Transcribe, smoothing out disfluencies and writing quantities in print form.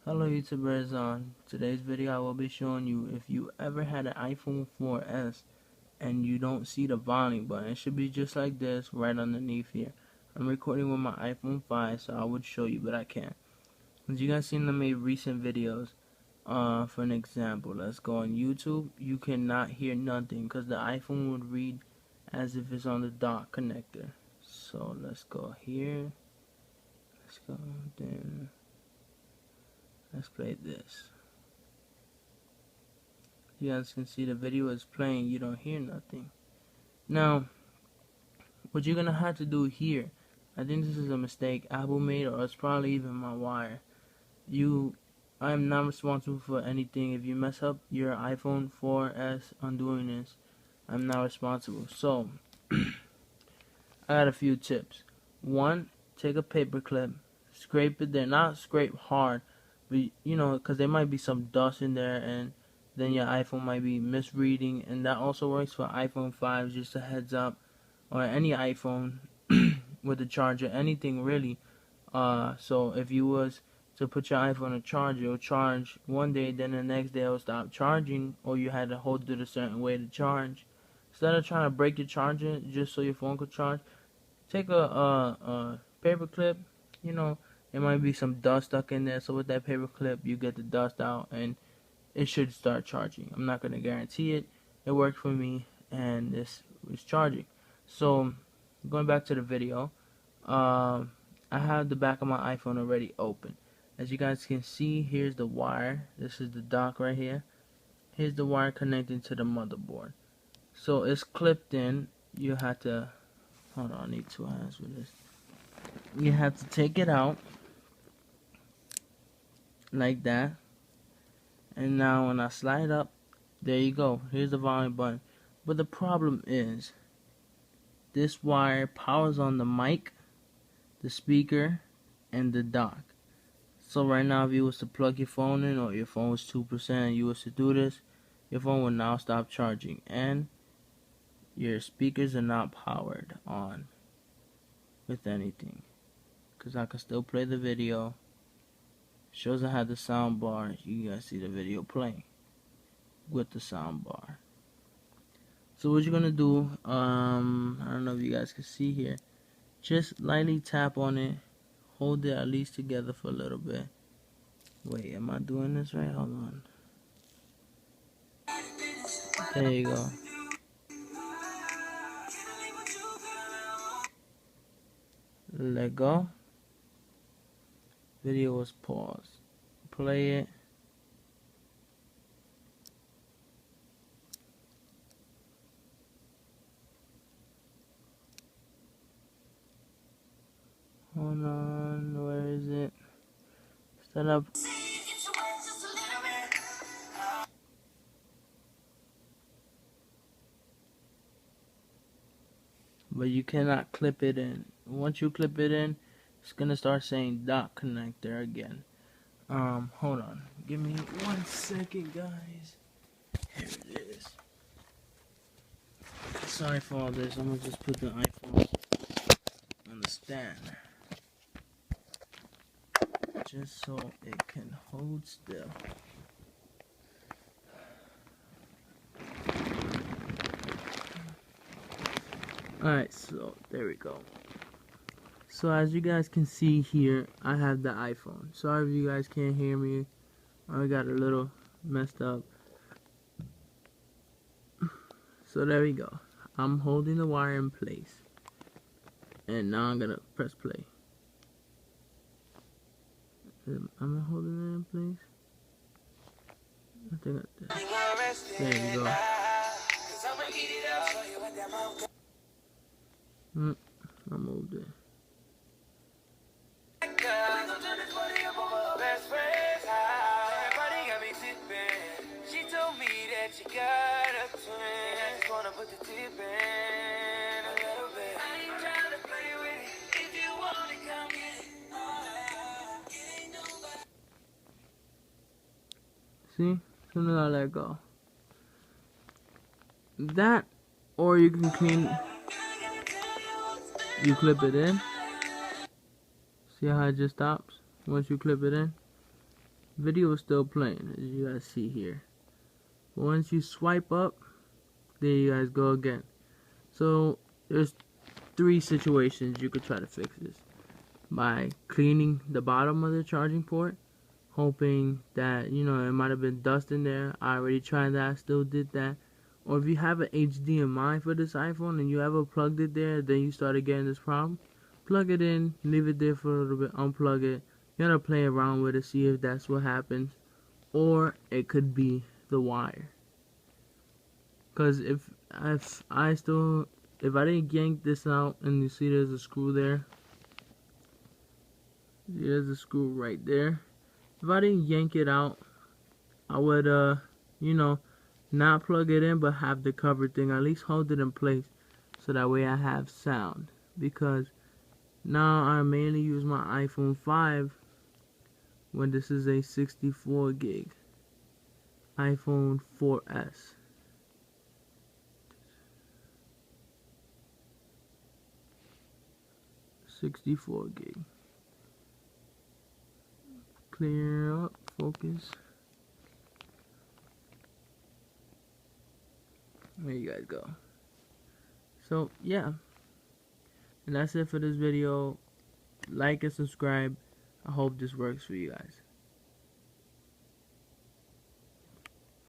Hello YouTubers, on today's video I will be showing you if you ever had an iPhone 4S and you don't see the volume button. It should be just like this right underneath here. I'm recording with my iPhone 5 so I would show you but I can't. As you guys seen, I made recent videos. For an example, let's go on YouTube. You cannot hear nothing because the iPhone would read as if it's on the dock connector. So let's go here. Let's go then. Let's play this. You guys can see the video is playing, you don't hear nothing. Now, what you're gonna have to do here, I think this is a mistake Apple made, or it's probably even my wire. I'm not responsible for anything. If you mess up your iPhone 4S on doing this, I'm not responsible. So, I got a few tips. One, take a paper clip, scrape it there, not scrape hard, but because there might be some dust in there, and then your iPhone might be misreading, and that also works for iPhone 5, just a heads up, or any iPhone with a charger, anything really. So if you was to put your iPhone on a charger, it'll charge one day, then the next day it'll stop charging, or you had to hold it a certain way to charge. Instead of trying to break your charger just so your phone could charge, take a paper clip. There might be some dust stuck in there, so with that paper clip you get the dust out and it should start charging. I'm not going to guarantee it. It worked for me and this was charging. So going back to the video, I have the back of my iPhone already open. As you guys can see, here's the wire. This is the dock right here. Here's the wire connecting to the motherboard. So it's clipped in. You have to, hold on, I need 2 hands for this. You have to take it out like that. And now when I slide up, there you go. Here's the volume button. But the problem is, this wire powers on the mic, the speaker, and the dock. So right now, if you was to plug your phone in, or your phone was 2% and you was to do this, your phone will now stop charging. And your speakers are not powered on with anything. Because I can still play the video. Shows I had the sound bar. You guys see the video playing with the sound bar. So what you're gonna do, I don't know if you guys can see here, just lightly tap on it, hold it at least together for a little bit. Wait, am I doing this right? Hold on. There you go. Let go. Video was paused. Play it. Hold on, where is it? Set up. But you cannot clip it in. Once you clip it in, it's gonna start saying dock connector again. Hold on. Give me 1 second, guys. Here it is. Sorry for all this. I'm gonna just put the iPhone on the stand, just so it can hold still. Alright, so there we go. So as you guys can see here, I have the iPhone. Sorry if you guys can't hear me. I got a little messed up. So there we go. I'm holding the wire in place. And now I'm gonna press play. Am I holding it in place? I think I did. There you go. I moved it. She told me that she got a twin. I just wanna put the tip in a little bit. I ain't trying to play with it. If you want it, come get it. See? As soon as I let go. That, or you can clean. You clip it in. See how it just stops once you clip it in? video is still playing, as you guys see here. Once you swipe up, there you guys go again. So there's 3 situations you could try to fix this: by cleaning the bottom of the charging port, hoping that, you know, it might have been dust in there. I already tried that, still did that. Or if you have an HDMI for this iPhone and you ever plugged it there, then you started getting this problem, plug it in, leave it there for a little bit, unplug it. You gotta play around with it, see if that's what happens. Or it could be the wire. Cause if I didn't yank this out, and you see there's a screw there. There's a screw right there. If I didn't yank it out, I would you know, not plug it in, but have the cover thing, at least hold it in place, so that way I have sound. Because now I mainly use my iPhone 5 when this is a 64 gig iPhone 4S. $64 gig. Clear up, focus. There you guys go. So yeah, and that's it for this video. Like and subscribe. I hope this works for you guys.